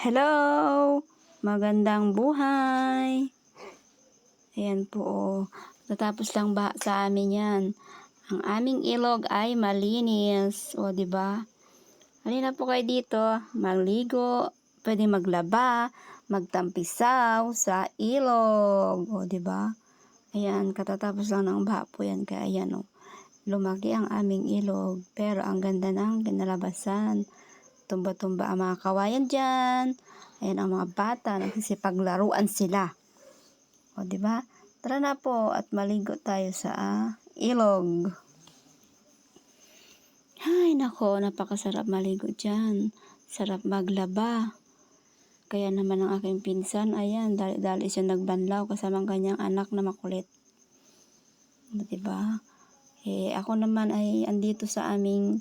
Hello! Magandang buhay! Ayan po oh. Natapos lang ba sa amin yan? Ang aming ilog ay malinis. O, diba? Halina po kayo dito. Maligo. Pwede maglaba. Magtampisaw sa ilog. O, diba? Ayan, katatapos lang ng baha po yan. Kaya ayan o. Lumaki ang aming ilog. Pero ang ganda ng kinalabasan. Tumba-tumba ang mga kawayan dyan. Ayan ang mga bata, nagsisipaglaruan sila. O, diba? Tara na po at maligo tayo sa ilog. Ay, nako, napakasarap maligo dyan. Sarap maglaba. Kaya naman ang aking pinsan, ayan, dali siya nagbanlaw kasama ang kanyang anak na makulit. O, diba? Ako naman ay andito sa aming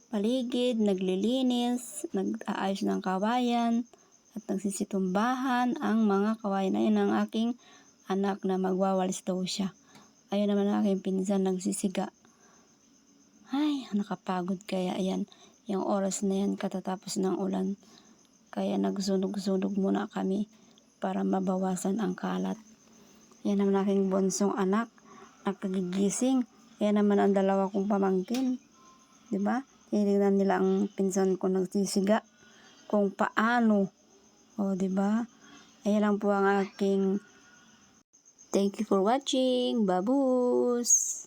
paligid, naglilinis, nag-aayos ng kawayan, at nagsisitumbahan ang mga kawayan. Ayun ang aking anak na magwawalis daw siya. Ayun naman ang aking pinsan nagsisiga. Ay, nakapagod kaya ayan, yung oras na yan katatapos ng ulan. Kaya nagsunog-sunog muna kami para mabawasan ang kalat. Yan naman aking bonsong anak, nakagigising. Yan naman ang dalawa kong pamangkin. Diba? Tinignan nila ang pinsan ko nagsisiga kung paano. O, diba? Ayan lang po ang aking thank you for watching. Babus!